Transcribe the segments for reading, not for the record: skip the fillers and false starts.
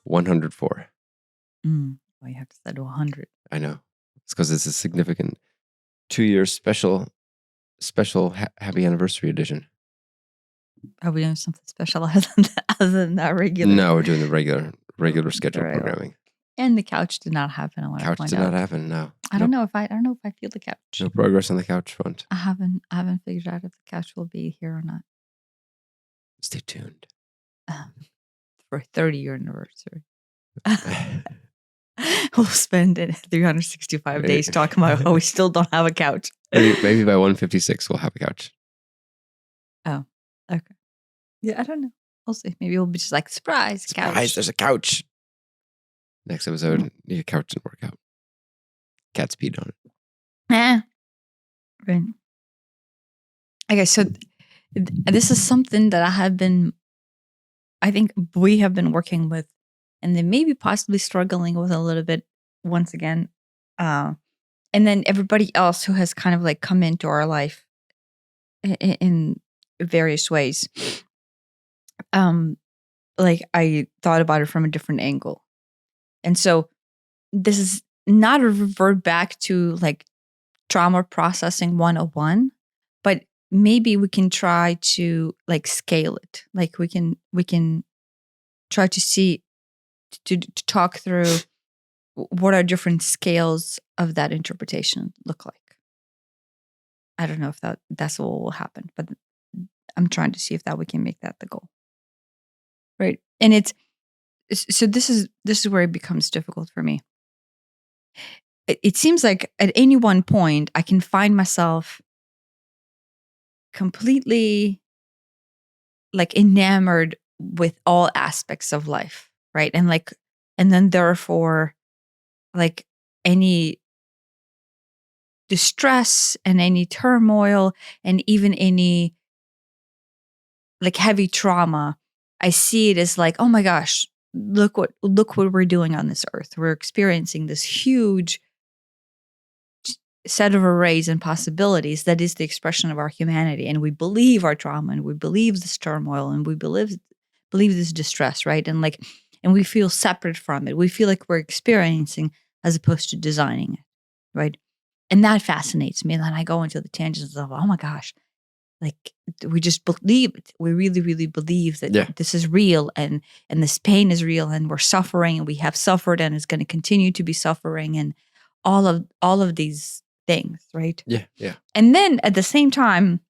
104. Well, you have to set 100. I know. It's because it's a significant 2-year special happy anniversary edition. Are we doing something special other than that regular? No, we're doing the regular schedule Right. programming. And the couch did not happen. I want to Couch point did out. not happen. No. I don't know if I feel the couch. No progress on the couch front. I haven't figured out if the couch will be here or not. Stay tuned. For a 30-year anniversary. We'll spend 365 days talking about how we still don't have a couch. Maybe by 156 we'll have a couch. Oh, okay. Yeah, I don't know. We'll see. Maybe we'll be just like, surprise, couch. Surprise, there's a couch. Next episode, your couch didn't work out. Cats peed on it. Right. Okay, so this is something that I think we have been working with, and then maybe possibly struggling with a little bit once again. And then everybody else who has kind of like come into our life in various ways. Like I thought about it from a different angle. And so this is not a revert back to like trauma processing 101, but maybe we can try to like scale it. Like we can try to see, to talk through what are different scales of that interpretation look like. I don't know if that's what will happen, but I'm trying to see if that we can make that the goal. Right. And so this is where it becomes difficult for me. It seems like at any one point I can find myself completely like enamored with all aspects of life, right? And then therefore like any distress and any turmoil and even any like heavy trauma, I see it as like, oh my gosh, look what we're doing on this earth. We're experiencing this huge set of arrays and possibilities that is the expression of our humanity. And we believe our trauma and we believe this turmoil and we believe this distress, right? And we feel separate from it. We feel like we're experiencing as opposed to designing it, right? And that fascinates me. And then I go into the tangents of, oh my gosh, like we just believe it. We really, really believe that this is real and this pain is real and we're suffering and we have suffered and it's going to continue to be suffering and all of these things, right? Yeah. And then at the same time,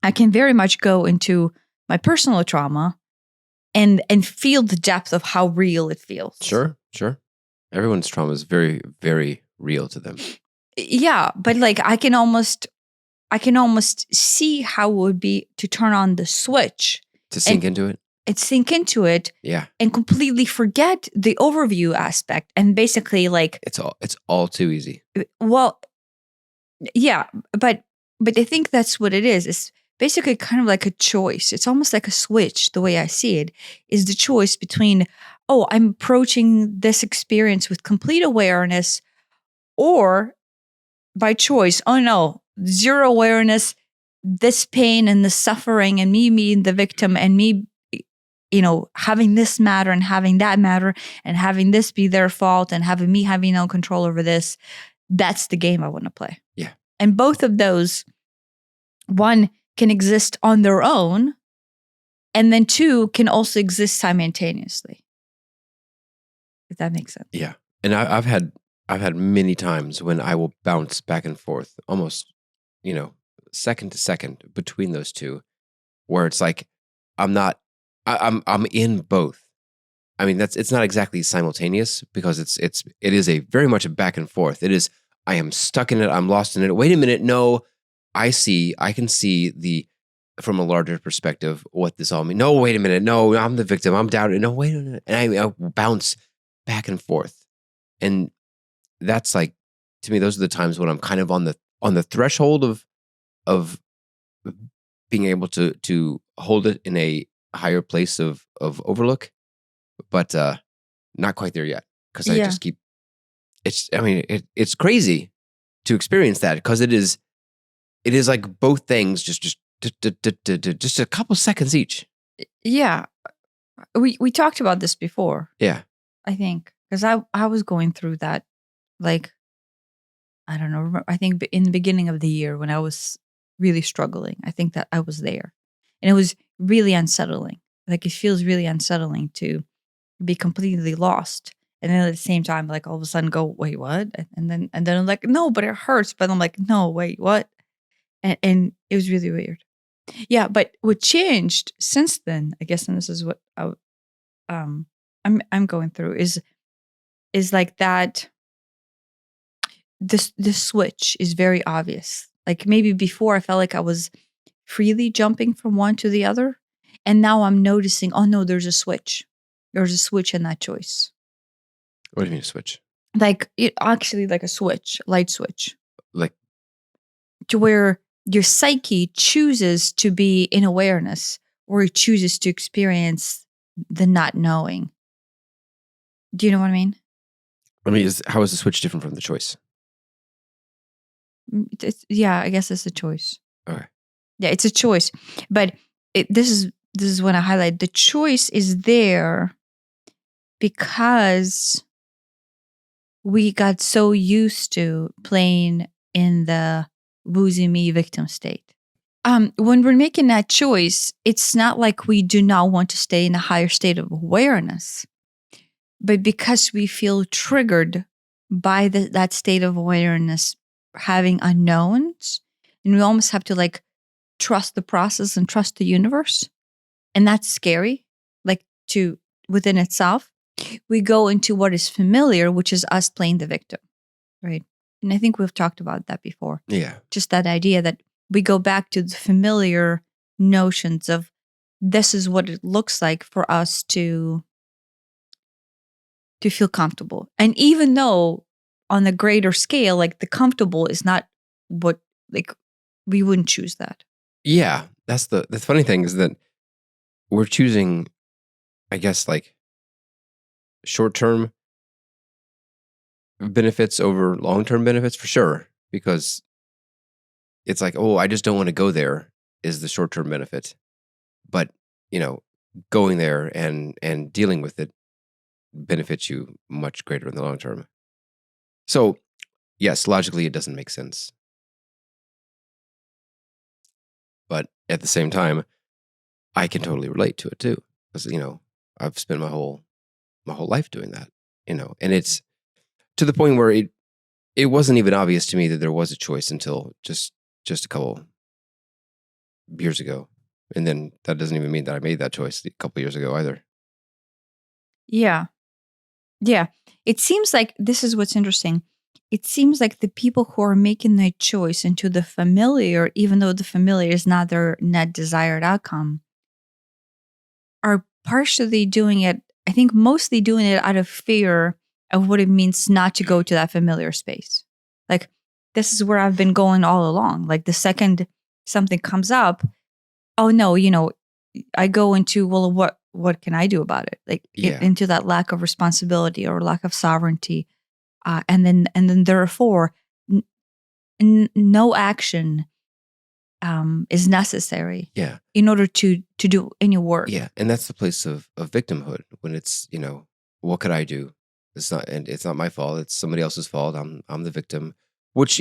I can very much go into my personal trauma and feel the depth of how real it feels. Sure. Everyone's trauma is very, very real to them. Yeah, but like I can almost see how it would be to turn on the switch. To sink into it? And sink into it. Yeah. And completely forget the overview aspect. And basically like... It's all too easy. Well, yeah, but I think that's what it is. It's basically kind of like a choice. It's almost like a switch, the way I see it, is the choice between, oh, I'm approaching this experience with complete awareness, or by choice, oh no, zero awareness, this pain and the suffering and me being the victim and me, having this matter and having that matter and having this be their fault and having no control over this. That's the game I want to play. Yeah. And both of those, one can exist on their own, and then two can also exist simultaneously. If that makes sense. Yeah. And I've had many times when I will bounce back and forth, almost, second to second between those two, where it's like I'm in both. I mean, it's not exactly simultaneous because it is a very much a back and forth. It is, I am stuck in it. I'm lost in it. Wait a minute. No, I can see from a larger perspective, what this all means. No, wait a minute. No, I'm the victim. I'm down. No, wait a minute. And I bounce back and forth. And that's like, to me, those are the times when I'm kind of on the threshold of being able to hold it in a higher place of overlook, but not quite there yet. Because I just keep, it's crazy to experience that, because it is like both things just a couple seconds each. Yeah. We talked about this before. Yeah. I think, because I was going through that, like, I don't know. I think in the beginning of the year when I was really struggling, I think that I was there, and it was really unsettling. Like it feels really unsettling to be completely lost, and then at the same time, like all of a sudden, go wait, what? And then I'm like, no, but it hurts. But I'm like, no, wait, what? And it was really weird. Yeah, but what changed since then, I guess, and this is what um I'm going through is like that this switch is very obvious. Like maybe before I felt like I was freely jumping from one to the other, and now I'm noticing, oh no, there's a switch. There's a switch in that choice. What do you mean switch? Like it actually like a switch, light switch, Like, to where your psyche chooses to be in awareness or it chooses to experience the not knowing. Do you know what I mean? how is the switch different from the choice? Yeah, I guess it's a choice. Okay. Yeah, it's a choice. But this is when I highlight the choice is there because we got so used to playing in the woozy me victim state. When we're making that choice, it's not like we do not want to stay in a higher state of awareness, but because we feel triggered by that state of awareness having unknowns, and we almost have to like trust the process and trust the universe, and that's scary, like to within itself. We go into what is familiar, which is us playing the victim, right? And I think we've talked about that before. Yeah. Just that idea that we go back to the familiar notions of this is what it looks like for us to feel comfortable. And even though on the greater scale, like the comfortable is not what, like we wouldn't choose that. Yeah. That's the funny thing is that we're choosing, I guess, like short-term benefits over long-term benefits for sure, because it's like, oh, I just don't want to go there is the short-term benefit. But, going there and dealing with it benefits you much greater in the long term. So, yes, logically it doesn't make sense. But at the same time, I can totally relate to it too. Because, I've spent my whole life doing that, and it's to the point where it wasn't even obvious to me that there was a choice until just a couple years ago. And then that doesn't even mean that I made that choice a couple years ago either. Yeah. Yeah. It seems like this is what's interesting. It seems like the people who are making that choice into the familiar, even though the familiar is not their net desired outcome, are partially doing it, I think mostly doing it out of fear of what it means not to go to that familiar space. Like, this is where I've been going all along. Like, the second something comes up, oh no, I go into, well, what can I do about it? Like, Yeah. into that lack of responsibility or lack of sovereignty. And then therefore, no action is necessary Yeah. in order to do any work. Yeah. And that's the place of victimhood when it's, what could I do? It's not my fault. It's somebody else's fault. I'm the victim, which,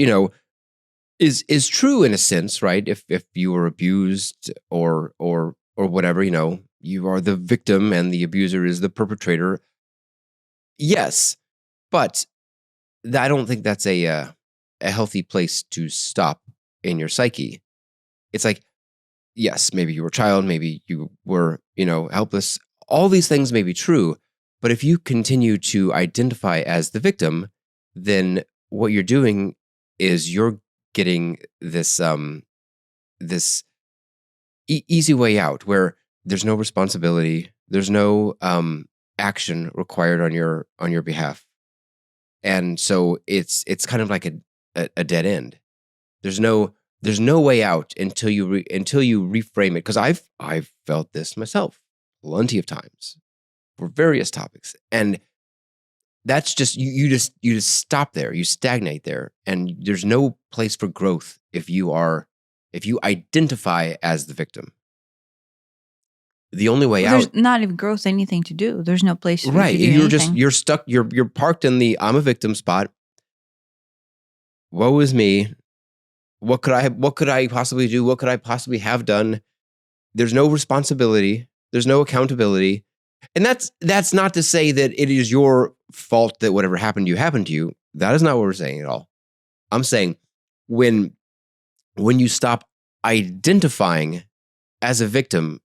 is true in a sense, right? If you were abused or whatever, you are the victim and the abuser is the perpetrator. Yes. But I don't think that's a healthy place to stop in your psyche. It's like, yes, maybe you were a child, maybe you were, helpless. All these things may be true, but if you continue to identify as the victim, then what you're doing is you're getting this this easy way out where there's no responsibility, there's no action required on your behalf, and so it's kind of like a dead end. There's no way out until you reframe it. Because I've felt this myself plenty of times for various topics, and that's just you just stop there, you stagnate there, and there's no place for growth if you identify as the victim. the only way There's out, not even growth anything to do. There's no place for right? you to do anything. You're stuck. You're parked in the I'm a victim spot. Woe is me. What could I possibly do? What could I possibly have done? There's no responsibility. There's no accountability. And that's not to say that it is your fault that whatever happened to you. That is not what we're saying at all. I'm saying when you stop identifying as a victim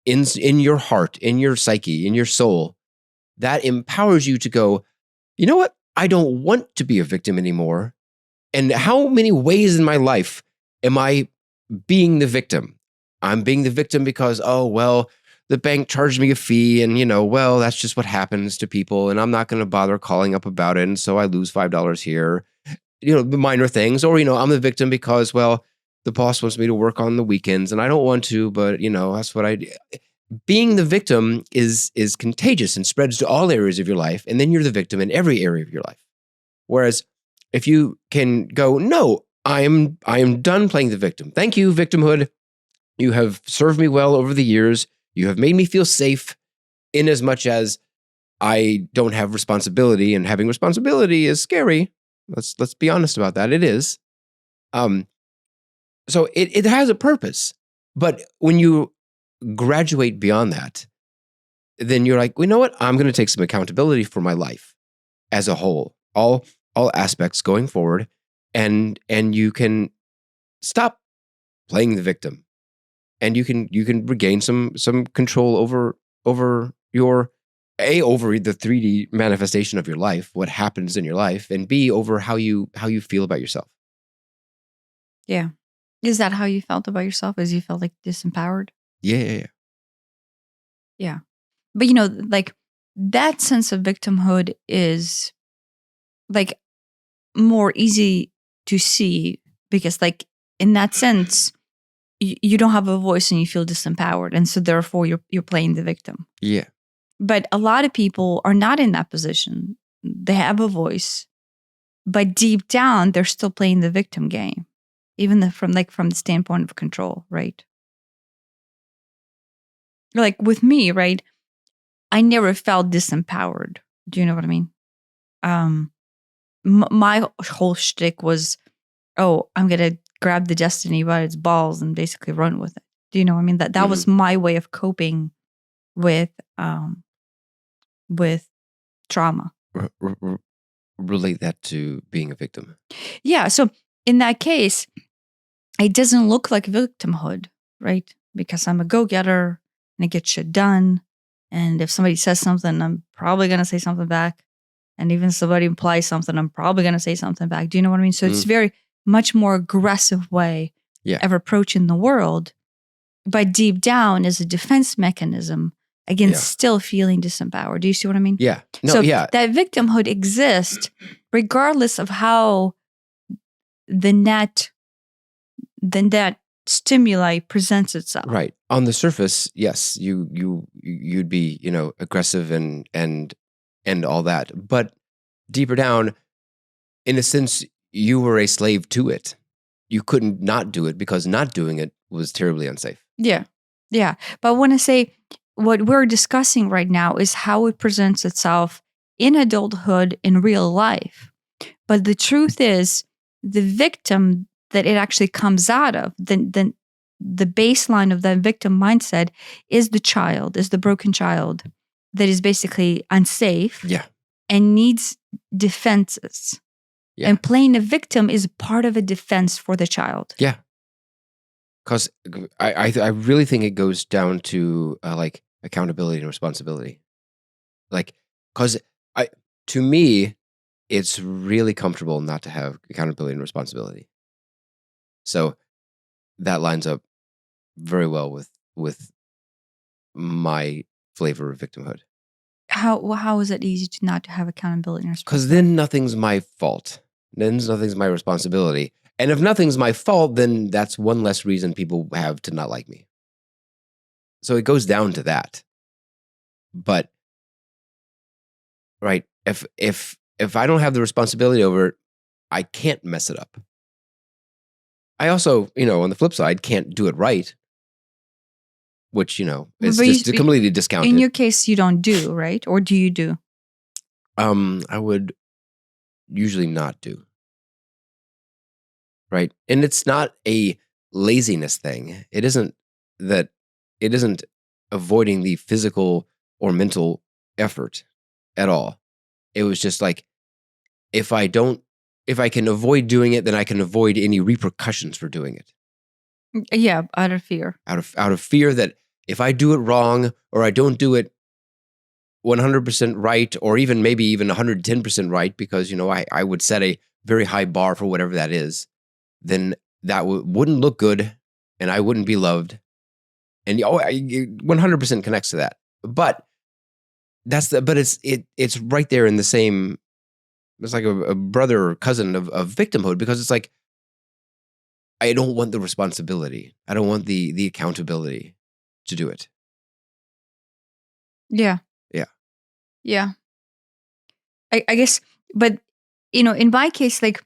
in your heart, in your psyche, in your soul, that empowers you to go, you know what? I don't want to be a victim anymore. And how many ways in my life am I being the victim? I'm being the victim because, oh, well, the bank charged me a fee and, well, that's just what happens to people. And I'm not going to bother calling up about it. And so I lose $5 here, the minor things. Or, I'm the victim because, well, the boss wants me to work on the weekends and I don't want to, but, that's what I do. Being the victim is contagious and spreads to all areas of your life. And then you're the victim in every area of your life. Whereas if you can go, no, I am done playing the victim. Thank you, victimhood. You have served me well over the years. You have made me feel safe in as much as I don't have responsibility, and having responsibility is scary. Let's be honest about that. It is. So it has a purpose. But when you graduate beyond that, then you're like, well, you know what? I'm going to take some accountability for my life as a whole, all aspects going forward, and you can stop playing the victim, and you can regain some control over your over the 3D manifestation of your life, what happens in your life, and B, over how you feel about yourself. Yeah. Is that how you felt about yourself? As you felt like disempowered? Yeah. Yeah. But like that sense of victimhood is like more easy to see because like in that sense, you don't have a voice and you feel disempowered. And so therefore you're playing the victim. Yeah. But a lot of people are not in that position. They have a voice, but deep down they're still playing the victim game, even from the standpoint of control, right? Like with me, right? I never felt disempowered. Do you know what I mean? My whole shtick was, oh, I'm gonna grab the destiny by its balls and basically run with it. Do you know what I mean? That was my way of coping with trauma. Relate that to being a victim. Yeah. So in that case, it doesn't look like victimhood, right? Because I'm a go-getter and I get shit done. And if somebody says something, I'm probably going to say something back. And even if somebody implies something, I'm probably going to say something back. Do you know what I mean? So it's very much more aggressive way of approaching the world. But deep down is a defense mechanism against still feeling disempowered. Do you see what I mean? Yeah. No, so yeah. that victimhood exists regardless of how the net stimuli presents itself. Right. On the surface, yes, you'd be, aggressive and all that. But deeper down, in a sense, you were a slave to it. You couldn't not do it because not doing it was terribly unsafe. Yeah. Yeah. But I want to say what we're discussing right now is how it presents itself in adulthood in real life. But the truth is, the victim that it actually comes out of, the baseline of that victim mindset is the broken child that is basically unsafe and needs defenses. Yeah. And playing a victim is part of a defense for the child. Yeah. Because I really think it goes down to like accountability and responsibility. Like, because to me, it's really comfortable not to have accountability and responsibility. So that lines up very well with my flavor of victimhood. How is it easy to not to have accountability and responsibility? Because then nothing's my fault. Then nothing's my responsibility. And if nothing's my fault, then that's one less reason people have to not like me. So it goes down to that. But right, if I don't have the responsibility over it, I can't mess it up. I also, on the flip side, can't do it right. which, is But just completely discounted. in your case, you don't do, right? Or do you do? I would usually not do. Right. And it's not a laziness thing. It isn't avoiding the physical or mental effort at all. It was just like, if I can avoid doing it, then I can avoid any repercussions for doing it. Yeah, out of fear. Out of fear that if I do it wrong or I don't do it 100% right, or maybe even 110% right, because, I would set a very high bar for whatever that is, then that wouldn't look good and I wouldn't be loved. And 100% connects to that. But it's right there in the same, it's like a brother or cousin of victimhood, because it's like, I don't want the responsibility. I don't want the accountability to do it. Yeah. Yeah. Yeah. I guess, but, in my case, like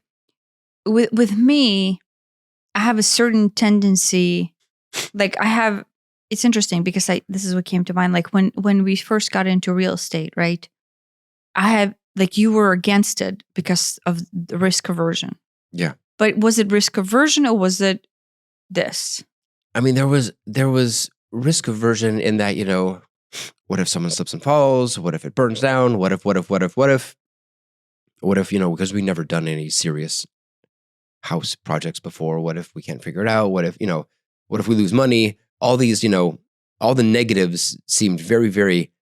with me, I have a certain tendency, like it's interesting because this is what came to mind. Like when we first got into real estate, right? I have, like, you were against it because of the risk aversion. Yeah. But was it risk aversion or was it this? I mean, there was risk aversion in that, what if someone slips and falls? What if it burns down? What if, because we've never done any serious house projects before. What if we can't figure it out? What if we lose money? All these, all the negatives seemed very, very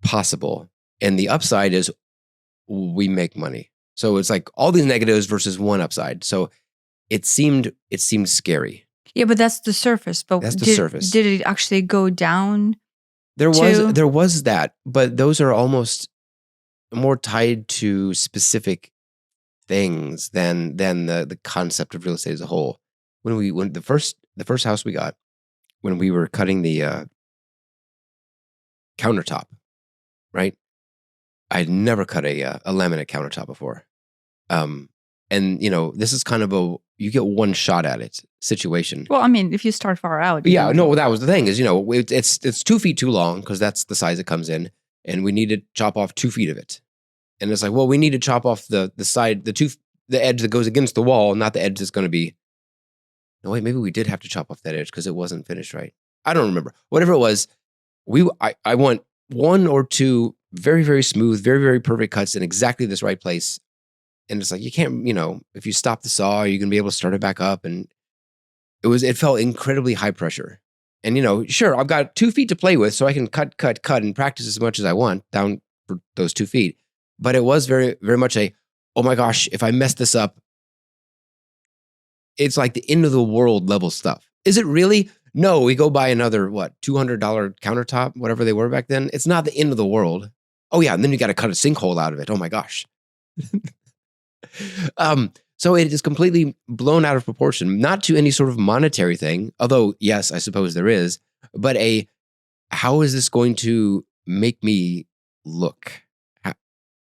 possible. And the upside is we make money. So it's like all these negatives versus one upside. So it seemed scary. Yeah, but that's the surface. But that's the surface. Did it actually go down? There was that, but those are almost more tied to specific things than the concept of real estate as a whole. When the first house we got, when we were cutting the countertop, right? I'd never cut a laminate countertop before, and this is kind of you get one shot at it situation. Well, I mean, if you start far out, yeah, no, that was the thing is, it's 2 feet too long because that's the size it comes in, and we need to chop off 2 feet of it, and it's like, well, we need to chop off the side, the edge that goes against the wall, not the edge that's going to be. No, wait, maybe we did have to chop off that edge because it wasn't finished right. I don't remember. Whatever it was, I want 1 or 2 very, very smooth, very, very perfect cuts in exactly this right place. And it's like, you can't, if you stop the saw, you're going to be able to start it back up. And it felt incredibly high pressure. And, sure, I've got 2 feet to play with, so I can cut and practice as much as I want down for those 2 feet. But it was very, very much oh my gosh, if I mess this up, it's like the end of the world level stuff. Is it really? No, we go buy another, $200 countertop, whatever they were back then. It's not the end of the world. Oh yeah, and then you got to cut a sinkhole out of it. Oh my gosh. So it is completely blown out of proportion, not to any sort of monetary thing, although yes, I suppose there is, but how is this going to make me look?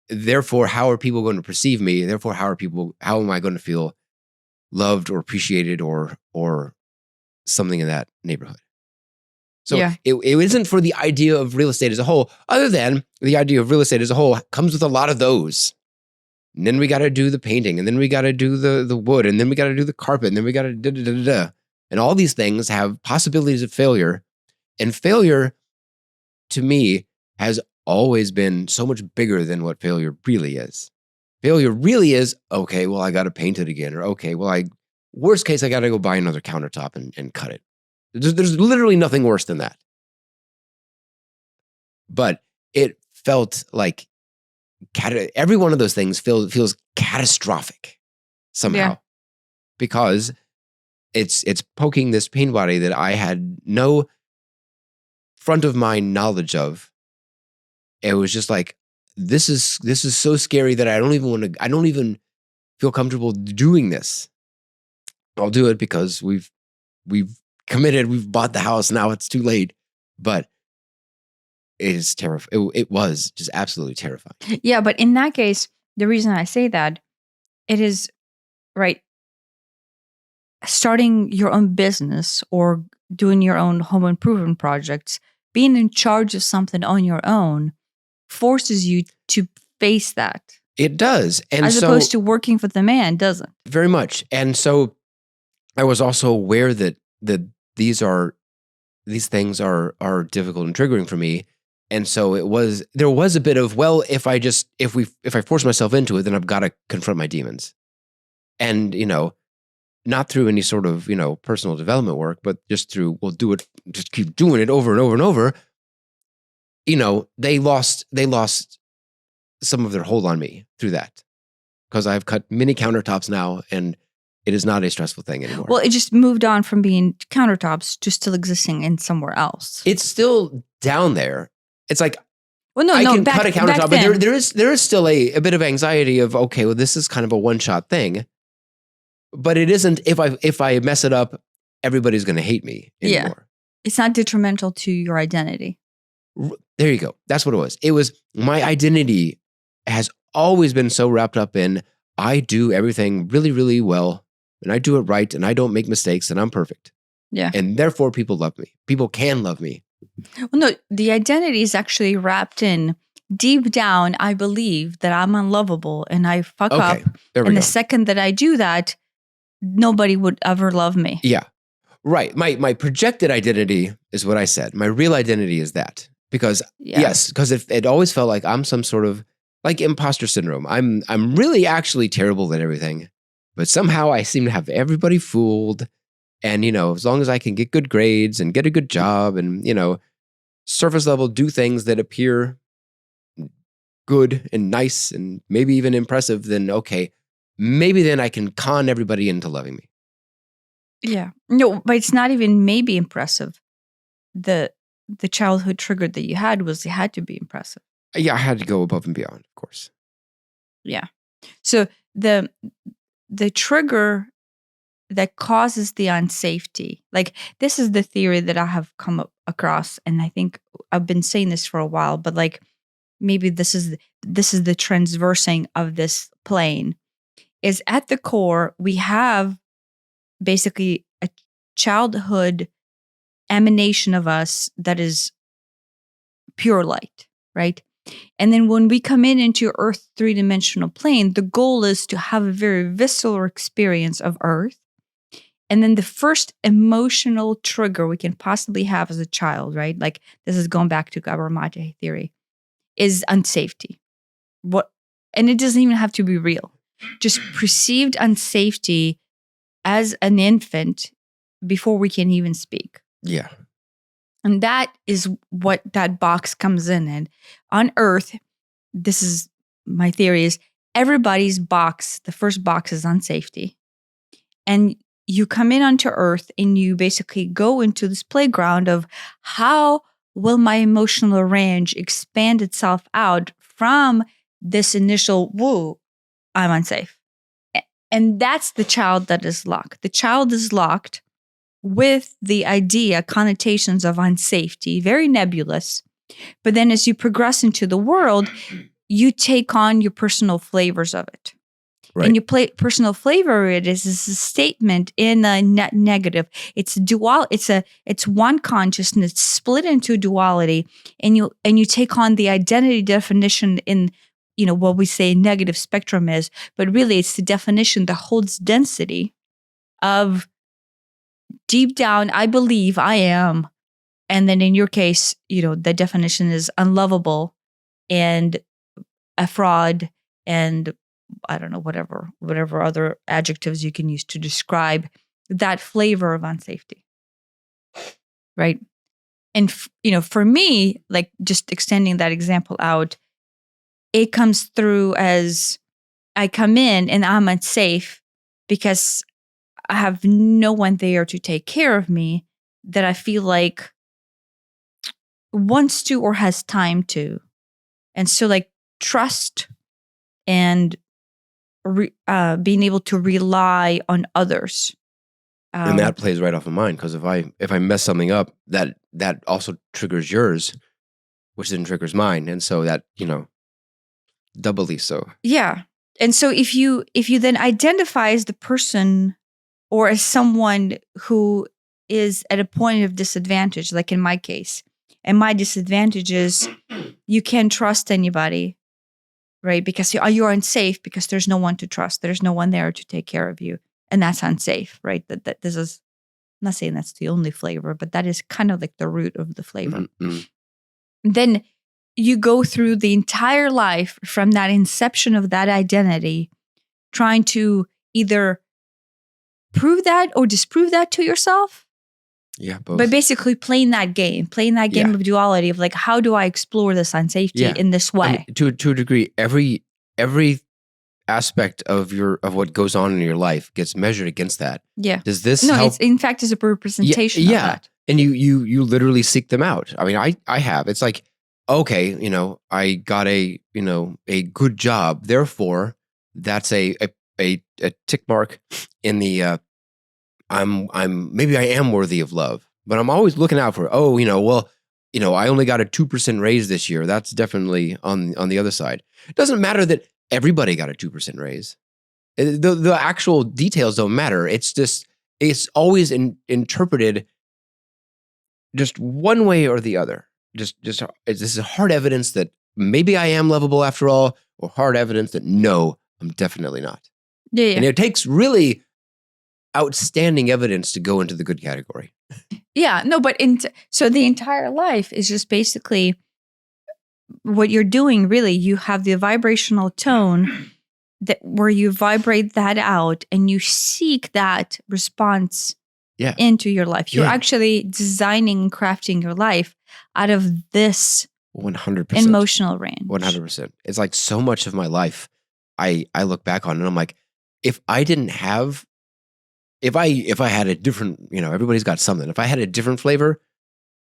Therefore, how are people going to perceive me? Therefore, how am I going to feel loved or appreciated or something in that neighborhood? So yeah. It isn't for the idea of real estate as a whole, other than the idea of real estate as a whole comes with a lot of those. And then we got to do the painting, and then we got to do the wood, and then we got to do the carpet, and then we got to da. And all these things have possibilities of failure. And failure, to me, has always been so much bigger than what failure really is. Failure really is, okay, well, I got to paint it again. Or, okay, well, worst case, I got to go buy another countertop and cut it. There's literally nothing worse than that. But it felt like every one of those things feels catastrophic somehow, because it's poking this pain body that I had no front of mind knowledge of. It was just like, this is so scary that I don't even feel comfortable doing this. I'll do it because we've committed, we've bought the house, now it's too late. But it is terrifying. It was just absolutely terrifying. Yeah, but in that case, the reason I say that, it is, right, starting your own business or doing your own home improvement projects, being in charge of something on your own forces you to face that. It does. And as so, opposed to working for the man, doesn't. very much. And so I was also aware that these things are difficult and triggering for me. And so there was a bit of, well, if I force myself into it, then I've got to confront my demons. And, not through any sort of, personal development work, but just through, just keep doing it over and over and over. They lost some of their hold on me through that, because I've cut many countertops now, and it is not a stressful thing anymore. Well, it just moved on from being countertops to still existing in somewhere else. It's still down there. It's like, well, no, I can back, cut a countertop, but then, there is still a bit of anxiety of, okay, well, this is kind of a one-shot thing. But it isn't, if I mess it up, everybody's going to hate me anymore. It's not detrimental to your identity. There you go. That's what it was. It was, my identity has always been so wrapped up in, I do everything really, really well, and I do it right, and I don't make mistakes, and I'm perfect. Yeah. And therefore people love me. People can love me. Well, no, the identity is actually wrapped in, deep down, I believe that I'm unlovable and I fuck up. And the second that I do that, nobody would ever love me. Yeah. Right. My projected identity is what I said. My real identity is that. Because because it always felt like I'm some sort of like imposter syndrome. I'm really actually terrible at everything, but somehow I seem to have everybody fooled. And, as long as I can get good grades and get a good job and, surface level do things that appear good and nice and maybe even impressive, then okay, maybe then I can con everybody into loving me. Yeah. No, but it's not even maybe impressive. The childhood trigger that you had was it had to be impressive. Yeah, I had to go above and beyond, of course. Yeah. So the trigger that causes the unsafety, like this is the theory that I have come across, and I think I've been saying this for a while, but like maybe this is the transversing of this plane, is at the core we have basically a childhood emanation of us that is pure light, right? And then when we come into Earth 3-dimensional plane, the goal is to have a very visceral experience of Earth. And then the first emotional trigger we can possibly have as a child, right? Like this is going back to Gabor Mate theory, is unsafety. And it doesn't even have to be real. Just perceived unsafety as an infant before we can even speak. Yeah. And that is what that box comes in. And on Earth, this is my theory, is everybody's box, the first box is unsafety. And you come in onto Earth and you basically go into this playground of how will my emotional range expand itself out from this initial, whoa, I'm unsafe. And that's the child that is locked. The child is locked with the idea, connotations of unsafety, very nebulous. But then as you progress into the world, you take on your personal flavors of it. Right. And your personal flavor of it is a statement in a negative. It's dual. It's one consciousness split into duality, and you take on the identity definition in what we say negative spectrum is, but really it's the definition that holds density of deep down, I believe I am. And then in your case, the definition is unlovable and a fraud and I don't know, whatever other adjectives you can use to describe that flavor of unsafety. Right. And, for me, like just extending that example out, it comes through as I come in and I'm unsafe because I have no one there to take care of me that I feel like wants to or has time to. And so like trust and being able to rely on others. And that plays right off of mine, because if I mess something up, that also triggers yours, which then triggers mine. And so that, doubly so. Yeah. And so if you then identify as the person or as someone who is at a point of disadvantage, like in my case. And my disadvantage is you can't trust anybody, right? Because you're unsafe because there's no one to trust. There's no one there to take care of you. And that's unsafe, right? That this is, I'm not saying that's the only flavor, but that is kind of like the root of the flavor. Mm-hmm. Then you go through the entire life from that inception of that identity, trying to either prove that or disprove that to yourself. Yeah, both. But basically playing that game of duality of like, how do I explore this unsafety in this way? I mean, to a degree, every aspect of what goes on in your life gets measured against that. Yeah. Does this No, help? it's in fact is a representation of that. And you literally seek them out. I mean, I have. It's like, okay, I got a good job. Therefore, that's a tick mark in the maybe I am worthy of love. But I'm always looking out for, I only got a 2% raise this year. That's definitely on the other side. It doesn't matter that everybody got a 2% raise. The actual details don't matter. It's just, it's always interpreted just one way or the other. This is hard evidence that maybe I am lovable after all, or hard evidence that no, I'm definitely not. Yeah. And it takes really outstanding evidence to go into the good category. Yeah, no, but so the entire life is just basically what you're doing. Really, you have the vibrational tone where you vibrate that out and you seek that response into your life. You're actually designing and crafting your life out of this 100% emotional range. 100%. It's like so much of my life I look back on and I'm like, if I had a different, everybody's got something. If I had a different flavor,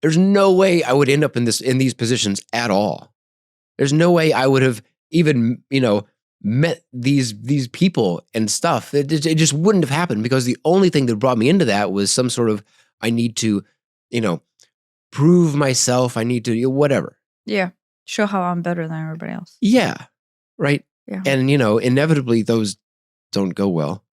there's no way I would end up in these positions at all. There's no way I would have even, met these people and stuff. It just wouldn't have happened, because the only thing that brought me into that was some sort of, I need to, prove myself. I need to, whatever. Yeah. Show how I'm better than everybody else. Yeah. Right. Yeah. And, inevitably those don't go well.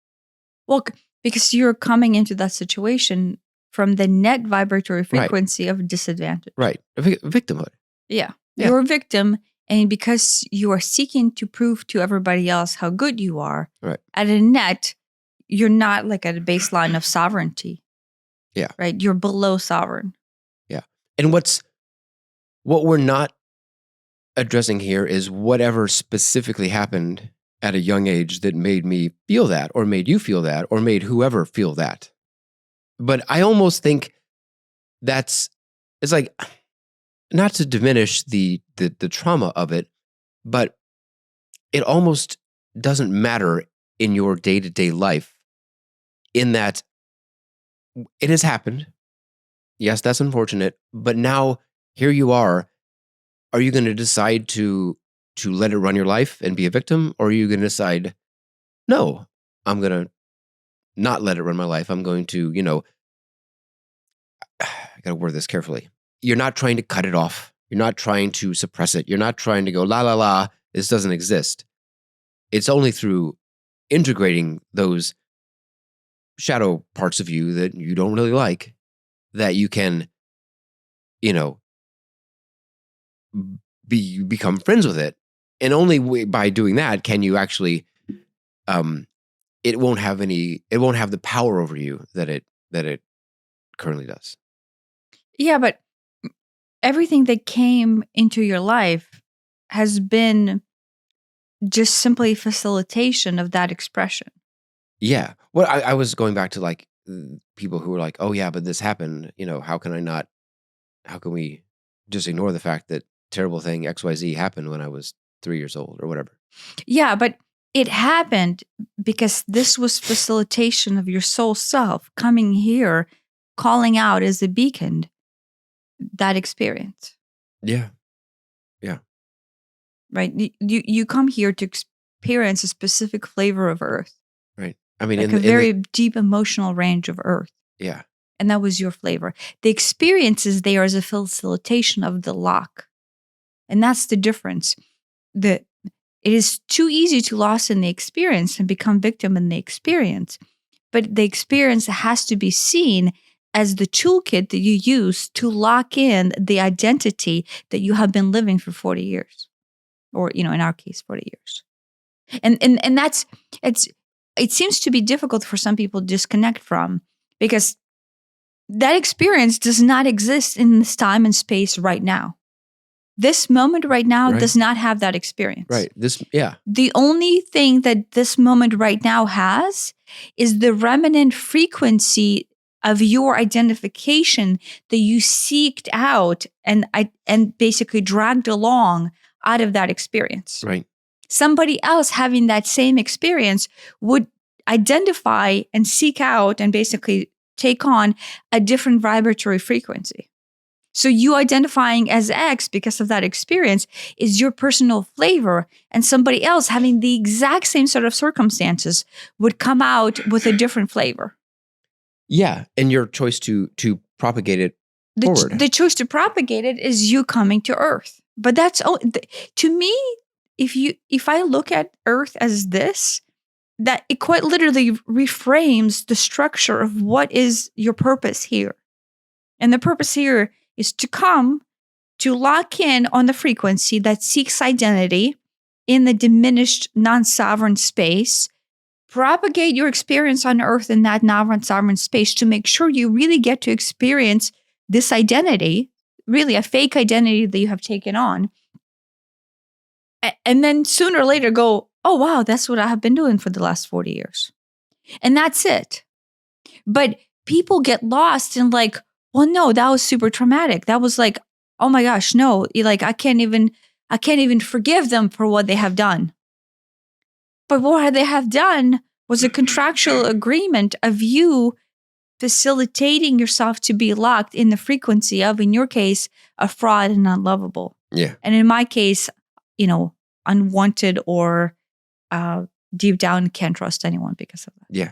Well, because you're coming into that situation from the net vibratory frequency of disadvantage. Right. Victimhood. Yeah. You're a victim. And because you are seeking to prove to everybody else how good you are, at a net, you're not like at a baseline of sovereignty. Yeah. Right? You're below sovereign. Yeah. And what we're not addressing here is whatever specifically happened at a young age that made me feel that, or made you feel that, or made whoever feel that. But I almost think it's like, not to diminish the trauma of it, but it almost doesn't matter in your day-to-day life, in that it has happened. Yes, that's unfortunate, but now here you are. Are you going to decide to let it run your life and be a victim? Or are you going to decide, no, I'm going to not let it run my life. I'm going to, I got to word this carefully. You're not trying to cut it off. You're not trying to suppress it. You're not trying to go, la, la, la, this doesn't exist. It's only through integrating those shadow parts of you that you don't really like that you can, become friends with it. And only by doing that can you actually, it won't have the power over you that it currently does. Yeah, but everything that came into your life has been just simply facilitation of that expression. Yeah. Well, I was going back to like people who were like, oh yeah, but this happened, how can we just ignore the fact that terrible thing XYZ happened when I was 3 years old or whatever? Yeah, but it happened because this was facilitation of your soul self coming here, calling out as a beacon that experience. Yeah. Yeah. Right? You come here to experience a specific flavor of earth. Right. I mean, like a very deep emotional range of earth. Yeah. And that was your flavor. The experience is there as a facilitation of the lock. And that's the difference. It is too easy to lose in the experience and become victim in the experience. But the experience has to be seen as the toolkit that you use to lock in the identity that you have been living for 40 years, or, in our case, 40 years. And it seems to be difficult for some people to disconnect from, because that experience does not exist in this time and space right now. This moment right now does not have that experience. Right. The only thing that this moment right now has is the remnant frequency of your identification that you seeked out and basically dragged along out of that experience. Right. Somebody else having that same experience would identify and seek out and basically take on a different vibratory frequency. So you identifying as X because of that experience is your personal flavor, and somebody else having the exact same sort of circumstances would come out with a different flavor. Yeah, and your choice to propagate it forward. The choice to propagate it is you coming to Earth. But that's, to me, if I look at Earth as this, that it quite literally reframes the structure of what is your purpose here. And the purpose here is to come to lock in on the frequency that seeks identity in the diminished non-sovereign space, propagate your experience on Earth in that non-sovereign space to make sure you really get to experience this identity, really a fake identity that you have taken on. And then sooner or later go, oh, wow, that's what I have been doing for the last 40 years. And that's it. But people get lost in like, well, no, that was super traumatic. That was like, oh my gosh, no, like I can't even forgive them for what they have done. But what they have done was a contractual agreement of you facilitating yourself to be locked in the frequency of, in your case, a fraud and unlovable. Yeah. And in my case, unwanted or deep down can't trust anyone because of that. Yeah.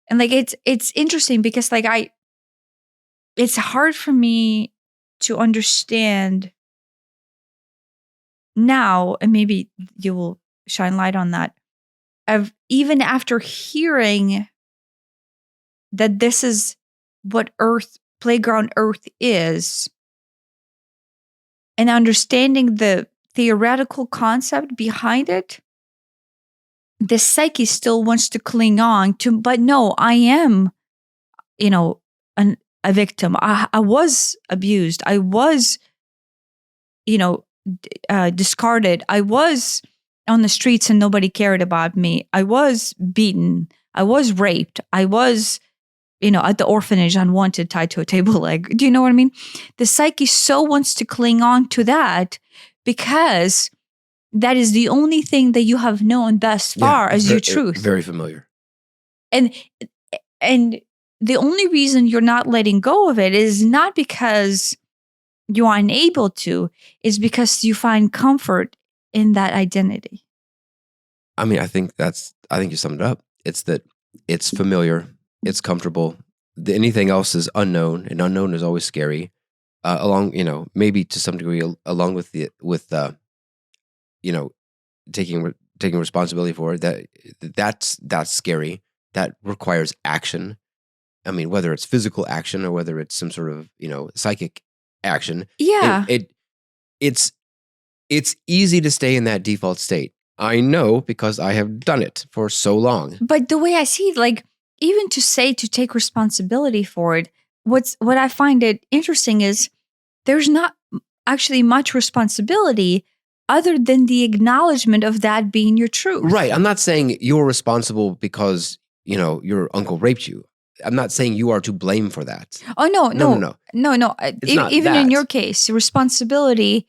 And like it's interesting because like it's hard for me to understand now, and maybe you will shine light on that, of even after hearing that this is what playground Earth is, and understanding the theoretical concept behind it, the psyche still wants to cling on to, but no, I am, a victim. I was abused. I was, discarded. I was on the streets and nobody cared about me. I was beaten. I was raped. I was, at the orphanage, unwanted, tied to a table leg. Do you know what I mean? The psyche so wants to cling on to that because that is the only thing that you have known thus far as your truth. Very familiar. And the only reason you're not letting go of it is not because you are unable to, is because you find comfort in that identity. I mean, I think you summed it up. It's that it's familiar, it's comfortable. Anything else is unknown, and unknown is always scary. Along, maybe to some degree, along with taking responsibility for it. That's scary. That requires action. I mean, whether it's physical action or whether it's some sort of psychic action. Yeah, it's easy to stay in that default state. I know because I have done it for so long. But the way I see it, like even to take responsibility for it, what I find it interesting is there's not actually much responsibility other than the acknowledgement of that being your truth. Right. I'm not saying you're responsible because, your uncle raped you. I'm not saying you are to blame for that. Oh, no. Even in that. your case, responsibility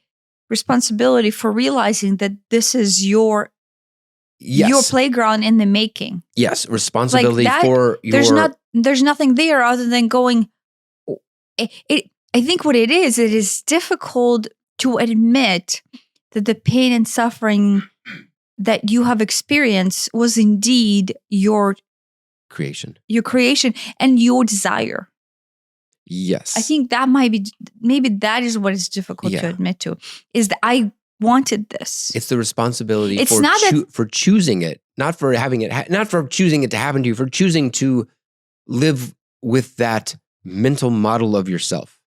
for realizing that this is your playground in the making. Yes. Responsibility like that, for your... There's nothing there other than going... I think what it is difficult to admit that the pain and suffering that you have experienced was indeed your creation and your desire. Yes. I think that maybe that is what is difficult to admit to, is that I wanted this. It's the responsibility it's for choosing it, not for having it, not for choosing it to happen to you, for choosing to live with that mental model of yourself.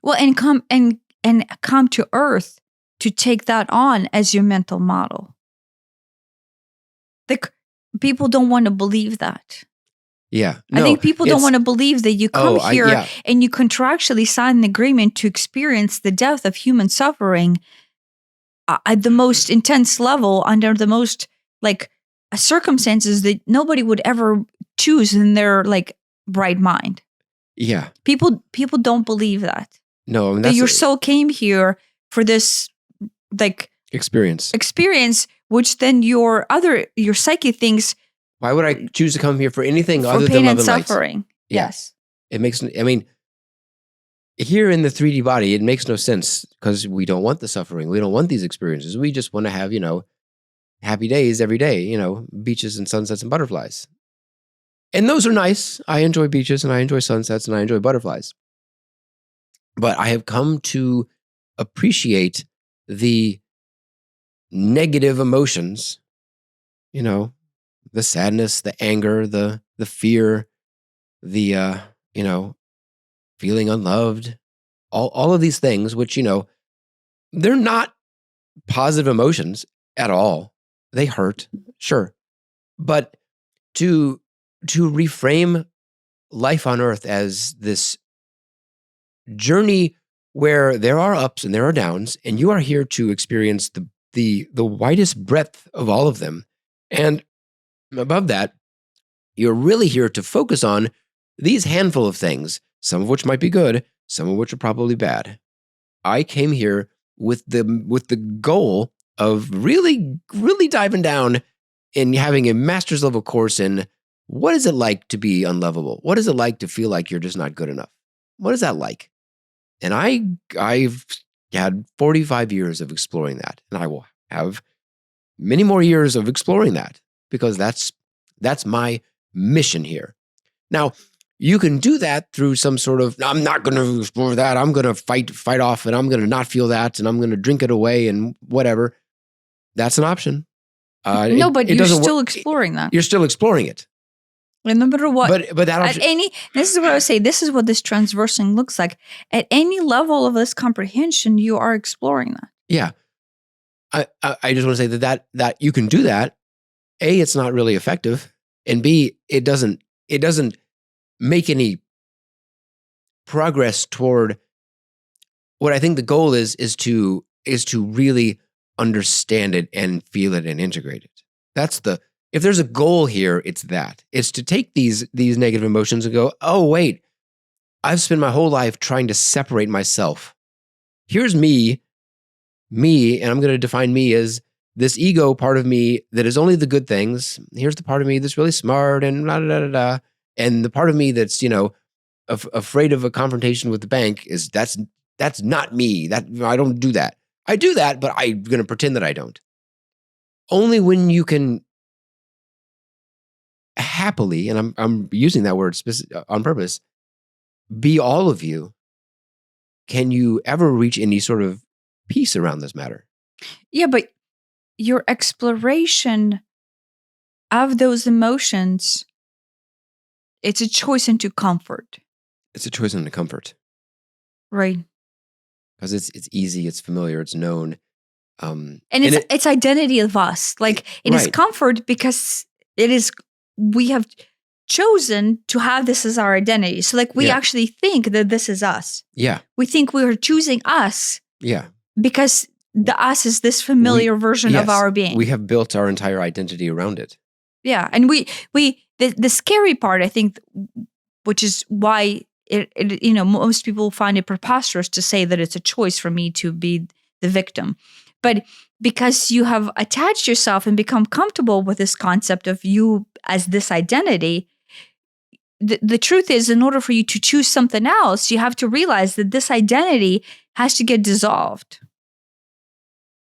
Well, and come to Earth to take that on as your mental model. Like, people don't want to believe that. Yeah. I No, think people don't want to believe that you come here yeah. and you contractually sign an agreement to experience the depth of human suffering at the most intense level under the most circumstances that nobody would ever choose in their right mind. Yeah. People don't believe that. No, I mean, that your soul came here for this experience, which then your psyche thinks, why would I choose to come here for anything other pain than love and and light? suffering? Yeah. Yes. It makes, I mean, here in the 3D body, it makes no sense because we don't want the suffering. We don't want these experiences. We just want to have, happy days every day, beaches and sunsets and butterflies. And those are nice. I enjoy beaches and I enjoy sunsets and I enjoy butterflies. But I have come to appreciate the negative emotions, the sadness, the anger, the fear, the, feeling unloved, all of these things, which, they're not positive emotions at all. They hurt, sure. But to reframe life on earth as this journey where there are ups and there are downs, and you are here to experience the widest breadth of all of them. And above that, you're really here to focus on these handful of things, some of which might be good, some of which are probably bad. I came here with the goal of really, really diving down and having a master's level course in what is it like to be unlovable? What is it like to feel like you're just not good enough? What is that like? And I've had 45 years of exploring that, and I will have many more years of exploring that because that's my mission here. Now, you can do that through some sort of, I'm not going to explore that. I'm going to fight off, and I'm going to not feel that, and I'm going to drink it away and whatever. That's an option. No, but you're still exploring that. You're still exploring it. And no matter what, but that this is what I would say. This is what this transversing looks like. At any level of this comprehension, you are exploring that. Yeah, I just want to say that you can do that. A, it's not really effective, and B, it doesn't make any progress toward what I think the goal is to really understand it and feel it and integrate it. If there's a goal here, it's that. It's to take these negative emotions and go, oh, wait, I've spent my whole life trying to separate myself. Here's me, and I'm going to define me as this ego part of me that is only the good things. Here's the part of me that's really smart and da da da da. And the part of me that's, afraid of a confrontation with the bank is that's not me. That I don't do that. I do that, but I'm going to pretend that I don't. Only when you can happily, and I'm using that word on purpose, be all of you, can you ever reach any sort of peace around this matter? Yeah, but your exploration of those emotions, it's a choice into comfort. It's a choice into comfort. Right. Because it's easy, it's familiar, it's known. And it's identity of us. It is comfort because we have chosen to have this as our identity. So we actually think that this is us. Yeah. We think we are choosing us. Yeah. Because the us is this familiar version of our being. We have built our entire identity around it. Yeah. And the scary part, I think, which is why most people find it preposterous to say that it's a choice for me to be the victim. But because you have attached yourself and become comfortable with this concept of you as this identity, the truth is, in order for you to choose something else, you have to realize that this identity has to get dissolved.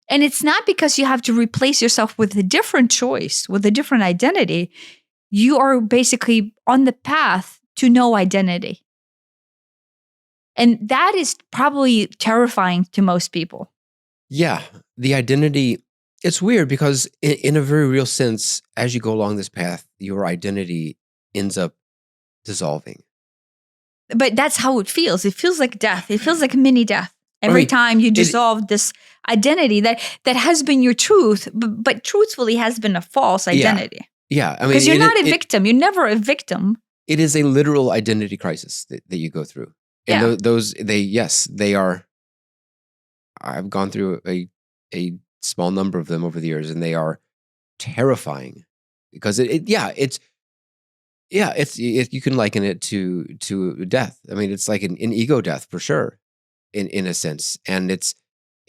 And it's not because you have to replace yourself with a different choice, with a different identity. You are basically on the path to no identity. And that is probably terrifying to most people. Yeah. The identity, it's weird because in a very real sense, as you go along this path, your identity ends up dissolving. But that's how it feels. It feels like death. It feels like a mini death every mean, time you dissolve this identity that has been your truth, but truthfully has been a false identity. Yeah. I mean, because you're not a victim. You're never a victim. It is a literal identity crisis that you go through. And they are. I've gone through a small number of them over the years, and they are terrifying because you can liken it to death. I mean, it's like an ego death for sure, in a sense, and it's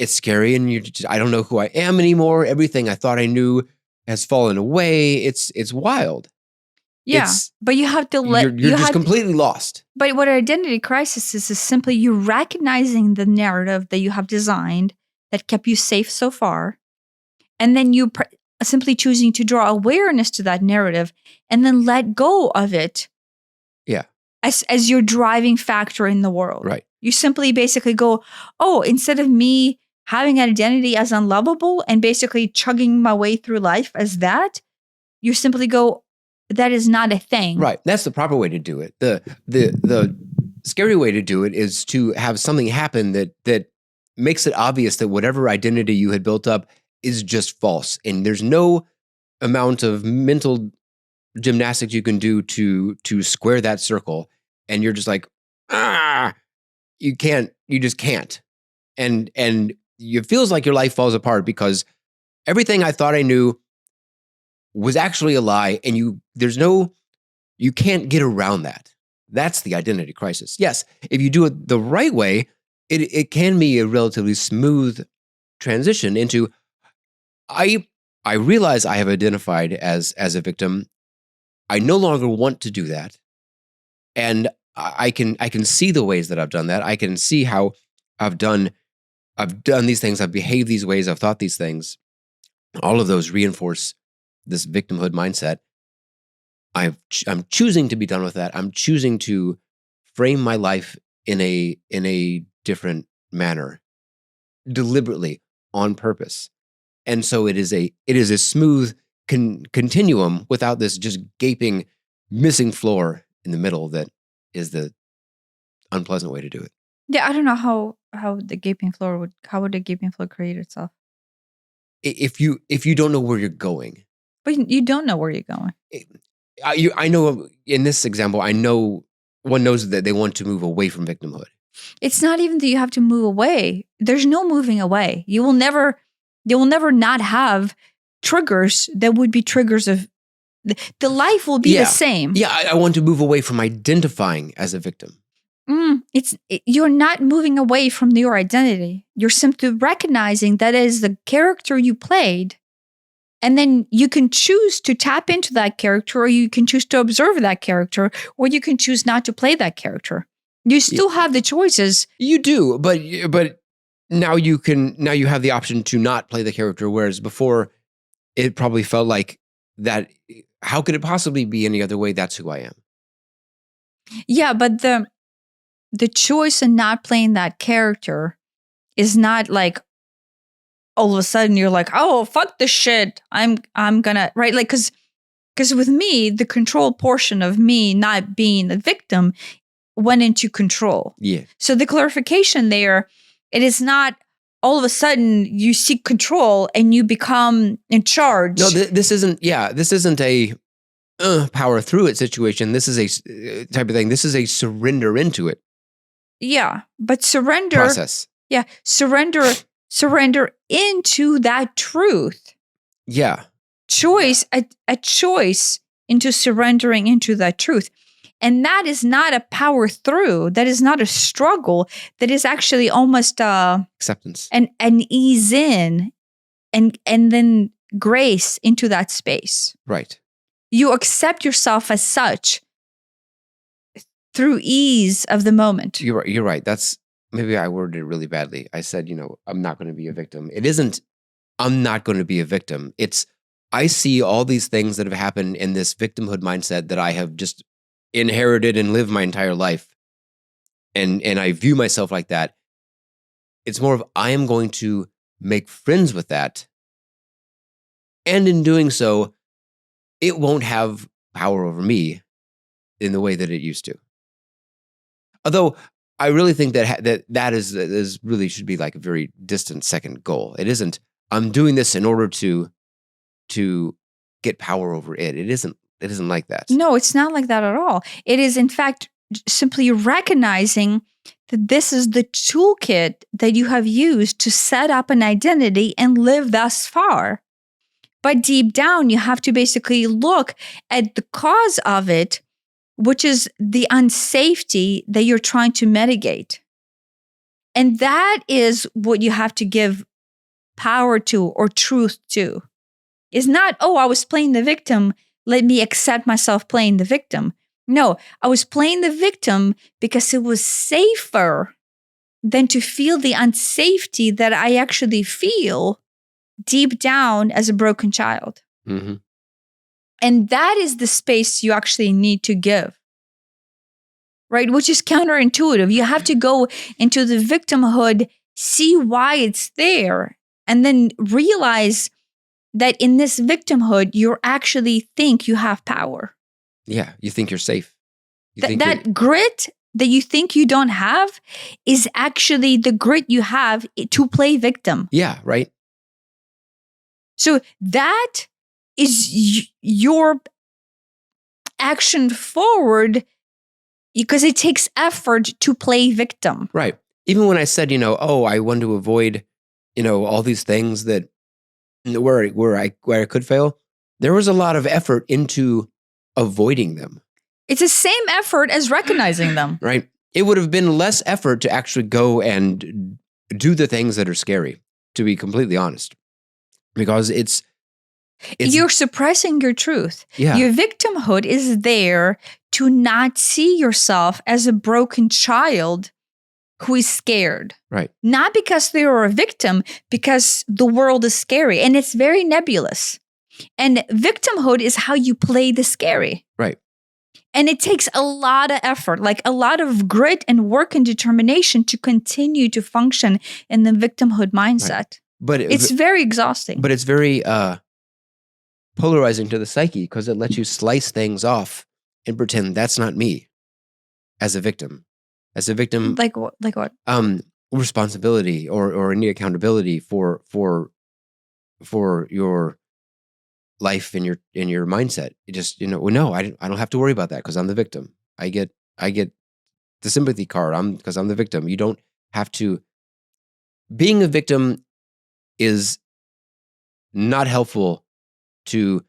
scary. And I don't know who I am anymore. Everything I thought I knew has fallen away. It's wild. Yeah, but you have to you're just completely lost. But what identity crisis is simply you recognizing the narrative that you have designed that kept you safe so far, and then you simply choosing to draw awareness to that narrative and then let go of it. Yeah, as your driving factor in the world. Right. You simply basically go, oh, instead of me having an identity as unlovable and basically chugging my way through life as that, you simply go, that is not a thing. Right. That's the proper way to do it. The scary way to do it is to have something happen that makes it obvious that whatever identity you had built up is just false. And there's no amount of mental gymnastics you can do to square that circle. And you're just like, you just can't. And it feels like your life falls apart because everything I thought I knew was actually a lie, and you can't get around that. That's the identity crisis. Yes, if you do it the right way, it can be a relatively smooth transition into I realize I have identified as a victim. I no longer want to do that, and I can see the ways that I've done that. I can see how I've done these things. I've behaved these ways. I've thought these things. All of those reinforce this victimhood mindset. I'm choosing to be done with that. I'm choosing to frame my life in a different manner, deliberately, on purpose. And so it is a smooth continuum without this just gaping, missing floor in the middle that is the unpleasant way to do it. Yeah, I don't know how the gaping floor would the gaping floor create itself. If you don't know where you're going. But you don't know where you're going. I know in this example, I know one knows that they want to move away from victimhood. It's not even that you have to move away. There's no moving away. You will never not have triggers that would be triggers of the life will be the same. Yeah, I want to move away from identifying as a victim. You're not moving away from your identity. You're simply recognizing that is the character you played. And then you can choose to tap into that character, or you can choose to observe that character, or you can choose not to play that character. You still have the choices. You do, but now you have the option to not play the character, whereas before it probably felt like that. How could it possibly be any other way? That's who I am. Yeah, but the choice in not playing that character is not like all of a sudden you're like, oh, fuck this shit. I'm gonna, right? Like, cause with me, the control portion of me not being a victim went into control. Yeah. So the clarification there, it is not all of a sudden you seek control and you become in charge. No, this isn't a power through it situation. This is a type of thing. This is a surrender into it. Yeah. But surrender. Process. Yeah. Surrender into that truth. Yeah. Choice, a choice into surrendering into that truth. And that is not a power through. That is not a struggle. That is actually almost acceptance. An ease in and then grace into that space. Right. You accept yourself as such through ease of the moment. You're right. That's maybe I worded it really badly. I said, I'm not going to be a victim. It isn't, I'm not going to be a victim. It's, I see all these things that have happened in this victimhood mindset that I have just inherited and lived my entire life. And I view myself like that. It's more of, I am going to make friends with that. And in doing so, it won't have power over me in the way that it used to. Although I really think that is really should be like a very distant second goal. It isn't, I'm doing this in order to get power over it. It isn't like that. No, it's not like that at all. It is, in fact, simply recognizing that this is the toolkit that you have used to set up an identity and live thus far. But deep down, you have to basically look at the cause of it, which is the unsafety that you're trying to mitigate. And that is what you have to give power to or truth to. It's not, oh, I was playing the victim. Let me accept myself playing the victim. No, I was playing the victim because it was safer than to feel the unsafety that I actually feel deep down as a broken child. Mm-hmm. And that is the space you actually need to give, right? Which is counterintuitive. You have to go into the victimhood, see why it's there, and then realize that in this victimhood, you actually think you have power. Yeah, you think you're safe. That grit that you think you don't have is actually the grit you have to play victim. Yeah, right. So that is your action forward because it takes effort to play victim. Right. Even when I said, I want to avoid, all these things that where I could fail, there was a lot of effort into avoiding them. It's the same effort as recognizing them. Right. It would have been less effort to actually go and do the things that are scary, to be completely honest. Because it's you're suppressing your truth. Yeah. Your victimhood is there to not see yourself as a broken child who is scared. Right. Not because they are a victim, because the world is scary and it's very nebulous. And victimhood is how you play the scary. Right. And it takes a lot of effort, like a lot of grit and work and determination to continue to function in the victimhood mindset. Right. But it's very exhausting. But it's very polarizing to the psyche because it lets you slice things off and pretend that's not me as a victim. As a victim, like what? Responsibility or any accountability for your life and your mindset. You just no, I don't have to worry about that because I'm the victim. I get the sympathy card. Because I'm the victim. You don't have to. Being a victim is not helpful to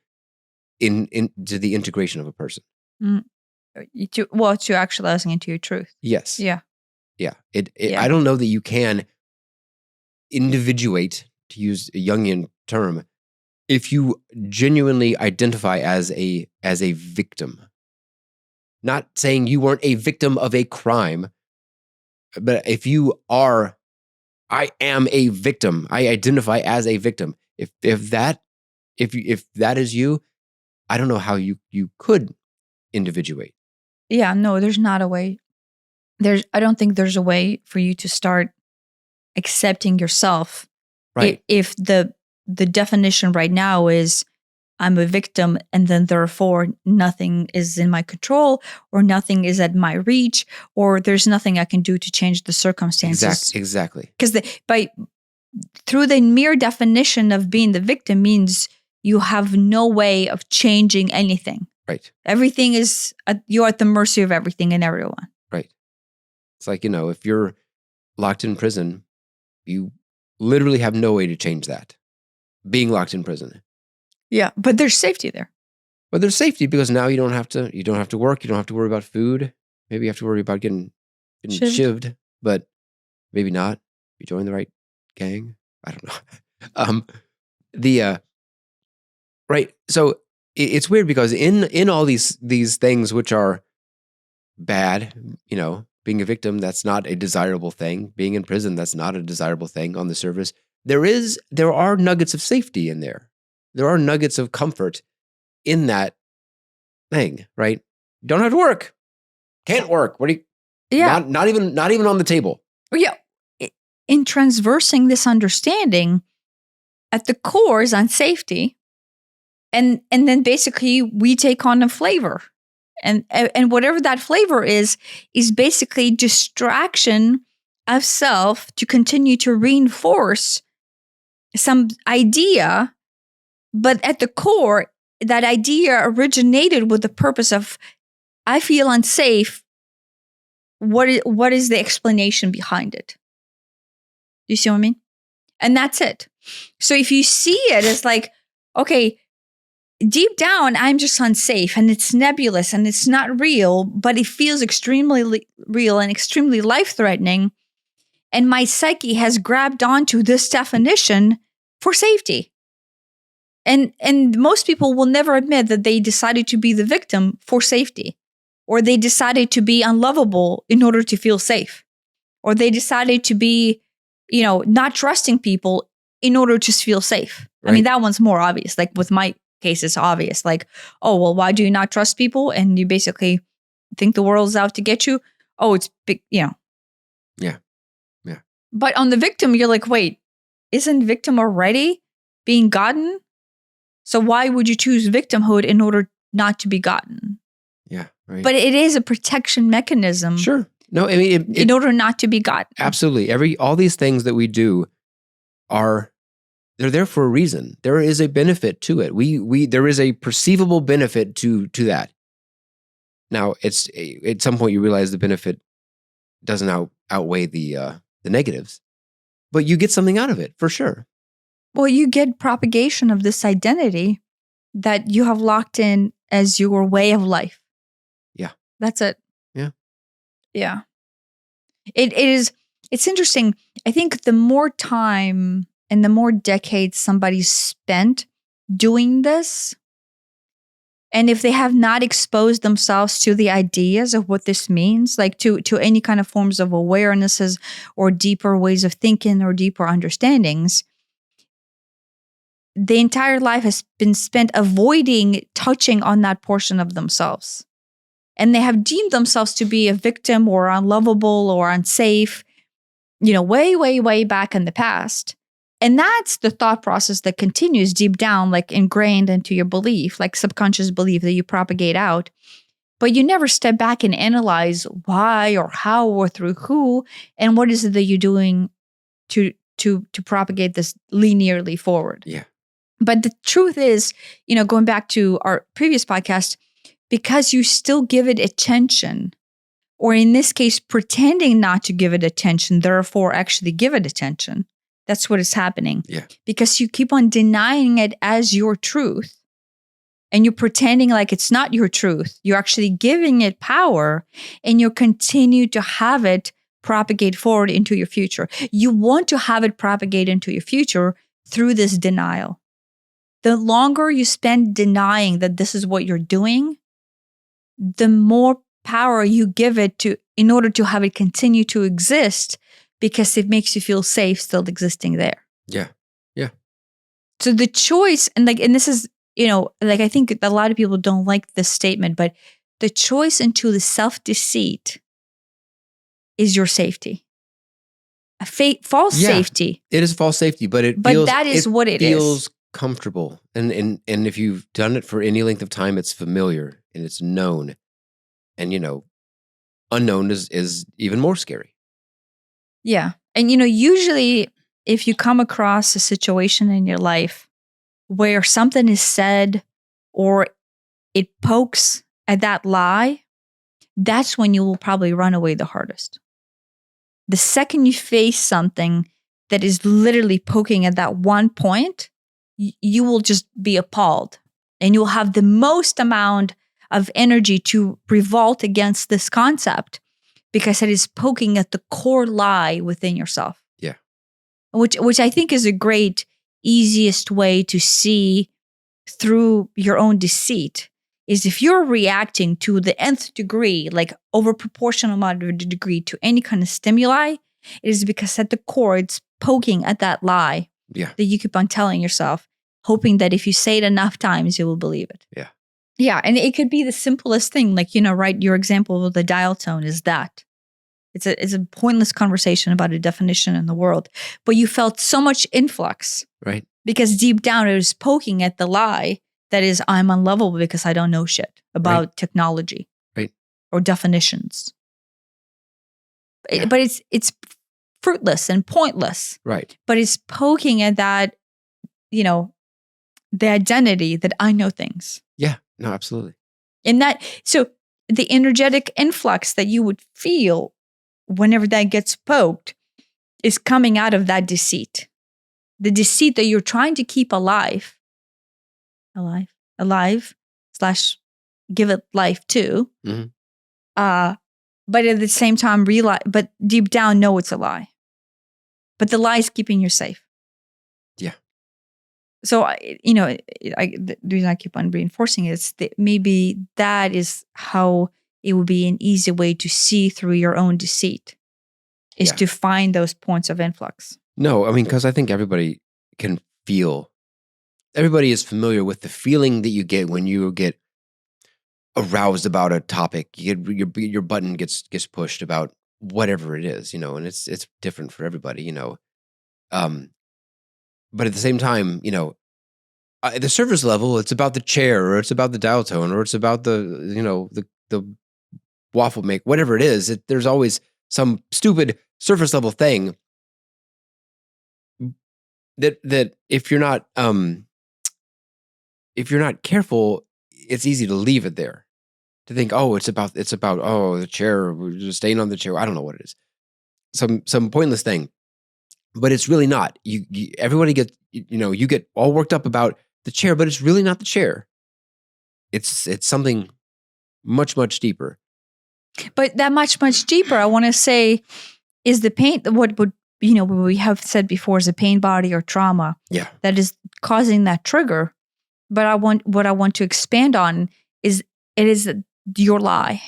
to the integration of a person. To actualizing into your truth. Yes. Yeah. Yeah. I don't know that you can individuate, to use a Jungian term, if you genuinely identify as a victim. Not saying you weren't a victim of a crime, but if you are, I am a victim. I identify as a victim. If that is you, I don't know how you could individuate. Yeah, no, there's not a way. I don't think there's a way for you to start accepting yourself. Right. If the definition right now is I'm a victim and then therefore nothing is in my control or nothing is at my reach or there's nothing I can do to change the circumstances. Exactly. Because through the mere definition of being the victim means you have no way of changing anything. Right. Everything is, you're at the mercy of everything and everyone. Right. It's like, if you're locked in prison, you literally have no way to change that. Being locked in prison. Yeah, but there's safety there. But there's safety because now you don't have to work, you don't have to worry about food. Maybe you have to worry about getting shivved, but maybe not. You join the right gang. I don't know. Right. So it's weird because in all these things which are bad, being a victim, that's not a desirable thing. Being in prison, that's not a desirable thing on the surface. There are nuggets of safety in there. There are nuggets of comfort in that thing, right? You don't have to work. Can't work. What do you? Yeah. Not even on the table. Yeah. In transversing this understanding, at the core is unsafety. And then basically we take on a flavor. And whatever that flavor is basically distraction of self to continue to reinforce some idea. But at the core, that idea originated with the purpose of, I feel unsafe. What is the explanation behind it? Do you see what I mean? And that's it. So if you see it as like, okay, deep down, I'm just unsafe and it's nebulous and it's not real, but it feels extremely real and extremely life-threatening. And my psyche has grabbed onto this definition for safety. And most people will never admit that they decided to be the victim for safety, or they decided to be unlovable in order to feel safe, or they decided to be, not trusting people in order to feel safe. Right. I mean, that one's more obvious. Like with my case, it's obvious. Like, oh, well, why do you not trust people? And you basically think the world's out to get you. Oh, it's big, Yeah. But on the victim, you're like, wait, isn't victim already being gotten? So why would you choose victimhood in order not to be gotten? Yeah, right. But it is a protection mechanism. Sure. No, I mean, in order not to be gotten. Absolutely. All these things that we do they're there for a reason. There is a benefit to it. There is a perceivable benefit to that. Now, it's at some point you realize the benefit doesn't outweigh the negatives, but you get something out of it for sure. Well, you get propagation of this identity that you have locked in as your way of life. Yeah. That's it. Yeah. Yeah. It's interesting. I think the more time and the more decades somebody's spent doing this, and if they have not exposed themselves to the ideas of what this means, like to any kind of forms of awarenesses or deeper ways of thinking or deeper understandings, the entire life has been spent avoiding touching on that portion of themselves. And they have deemed themselves to be a victim or unlovable or unsafe, way, way, way back in the past. And that's the thought process that continues deep down, like ingrained into your belief, like subconscious belief that you propagate out. But you never step back and analyze why or how or through who, and what is it that you're doing to propagate this linearly forward. Yeah. But the truth is, going back to our previous podcast, because you still give it attention, or in this case, pretending not to give it attention, therefore actually give it attention. That's what is happening. Yeah. Because you keep on denying it as your truth, and you're pretending like it's not your truth. You're actually giving it power, and you continue to have it propagate forward into your future. You want to have it propagate into your future through this denial. The longer you spend denying that this is what you're doing, the more power you give it in order to have it continue to exist, because it makes you feel safe still existing there. Yeah. Yeah. So the choice, and this is, I think a lot of people don't like this statement, but the choice into the self-deceit is your safety. False safety. It is false safety, but that is what it feels comfortable. And if you've done it for any length of time, it's familiar and it's known. And, unknown is even more scary. Yeah. And, usually if you come across a situation in your life where something is said or it pokes at that lie, that's when you will probably run away the hardest. The second you face something that is literally poking at that one point, you will just be appalled, and you'll have the most amount of energy to revolt against this concept because it is poking at the core lie within yourself. Yeah. Which I think is a great, easiest way to see through your own deceit is if you're reacting to the nth degree, like over proportional amount of degree to any kind of stimuli, it is because at the core, it's poking at that lie that you keep on telling yourself, hoping that if you say it enough times, you will believe it. Yeah. Yeah. And it could be the simplest thing. Like, right, your example of the dial tone is that. It's a pointless conversation about a definition in the world. But you felt so much influx. Right. Because deep down, it was poking at the lie that is, I'm unlovable because I don't know shit about technology, Right. or definitions. Yeah. But it's fruitless and pointless. Right. But it's poking at that, the identity that I know things. Yeah. No, absolutely. And so the energetic influx that you would feel whenever that gets poked is coming out of that deceit. The deceit that you're trying to keep alive / give it life too. Mm-hmm. But at the same time, but deep down, know it's a lie. But the lie is keeping you safe. Yeah. So, the reason I keep on reinforcing it is that maybe that is how it would be an easy way to see through your own deceit, is to find those points of influx. No, I mean, because I think everybody can feel, everybody is familiar with the feeling that you get when you get aroused about a topic. You get your button gets pushed about whatever it is, and it's different for everybody, but at the same time, at the surface level, it's about the chair, or it's about the dial tone, or it's about the waffle make, whatever it is. There's always some stupid surface level thing that if you're not careful, it's easy to leave it there, to think, oh, it's about the chair, we're just staying on the chair. I don't know what it is, some pointless thing, but it's really not. Everybody gets, you get all worked up about the chair, but it's really not the chair. It's something much, much deeper. But that much, much deeper, I want to say, is the pain, what we have said before, is a pain body or trauma. Yeah. That is causing that trigger. But what I want to expand on is, it is your lie.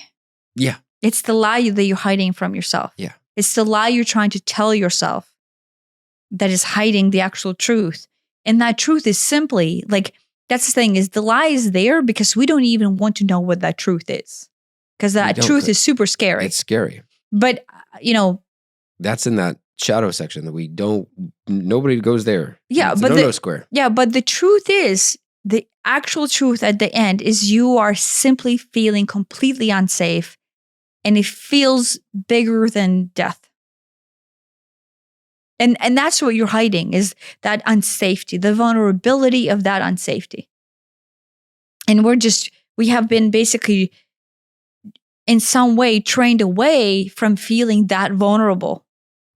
Yeah. It's the lie that you're hiding from yourself. Yeah. It's the lie you're trying to tell yourself that is hiding the actual truth. And that truth is simply, that's the thing, is the lie is there because we don't even want to know what that truth is. Because that truth is super scary. It's scary. But, that's in that shadow section that nobody goes there. Yeah, it's but a no-no square. Yeah, but the truth is, the actual truth at the end is you are simply feeling completely unsafe, and it feels bigger than death. And that's what you're hiding, is that unsafety, the vulnerability of that unsafety. And we have been basically in some way trained away from feeling that vulnerable.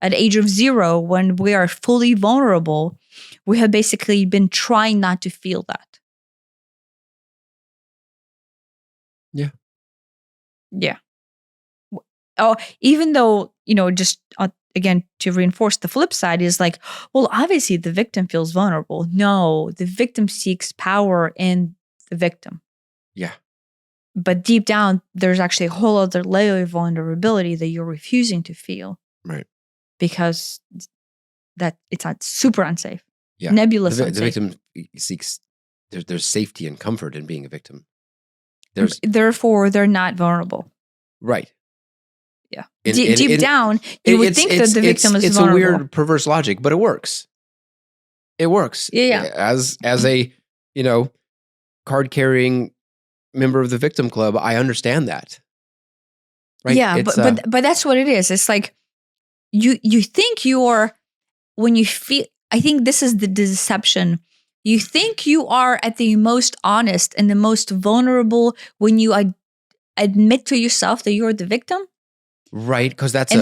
At age of 0, when we are fully vulnerable, we have basically been trying not to feel that. Yeah. Yeah. Oh, even though, just again, to reinforce the flip side is well, obviously the victim feels vulnerable. No, the victim seeks power in the victim. Yeah. But deep down, there's actually a whole other layer of vulnerability that you're refusing to feel. Right. Because that it's super unsafe. Yeah. Nebulous The unsafe. victim seeks, there's safety and comfort in being a victim. Therefore, they're not vulnerable. Right. Yeah. Deep down, you would think that the victim is it's vulnerable. It's a weird, perverse logic, but it works. It works. Yeah. As a, card-carrying member of the victim club, I understand that. Right? Yeah, but that's what it is. It's you think you're, when you feel, I think this is the deception. You think you are at the most honest and the most vulnerable when you admit to yourself that you're the victim. Right, because that's a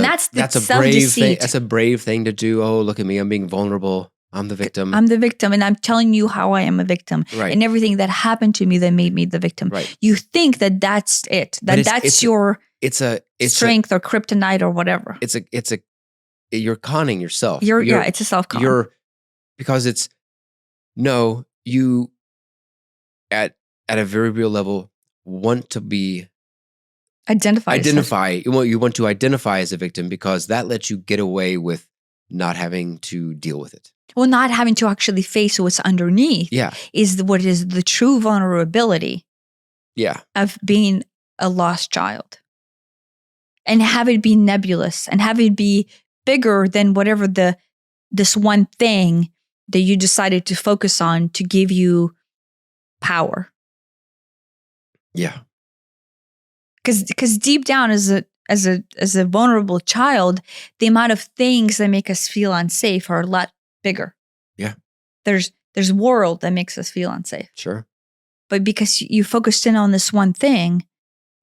brave thing. That's a brave thing to do. Oh, look at me! I'm being vulnerable. I'm the victim. I'm the victim, and I'm telling you how I am a victim, right, and everything that happened to me that made me the victim. Right. You think that that's it. That's your strength or kryptonite or whatever. You're conning yourself. It's a self-con. Because you at a very real level want to be identify. You want to identify as a victim because that lets you get away with not having to deal with it. Well, not having to actually face what's underneath. Yeah. Is what is the true vulnerability. Yeah. Of being a lost child, and have it be nebulous, and have it be bigger than whatever this one thing that you decided to focus on to give you power. Yeah. Because deep down as a vulnerable child, the amount of things that make us feel unsafe are a lot bigger. Yeah. There's world that makes us feel unsafe. Sure. But because you focused in on this one thing,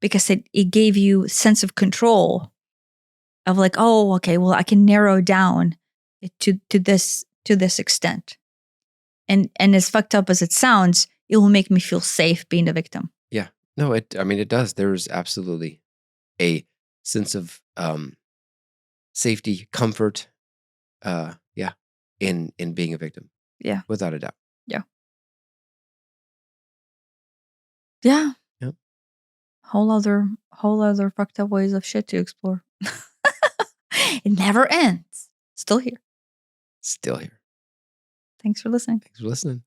because it gave you sense of control of like, oh, okay, well, I can narrow down it to this extent. And as fucked up as it sounds, it will make me feel safe being a victim. Yeah. No, it does. There's absolutely a sense of safety, comfort, yeah, in being a victim. Yeah. Without a doubt. Yeah. Yeah. Yep. Whole other fucked up ways of shit to explore. It never ends. Still here. Still here. Thanks for listening. Thanks for listening.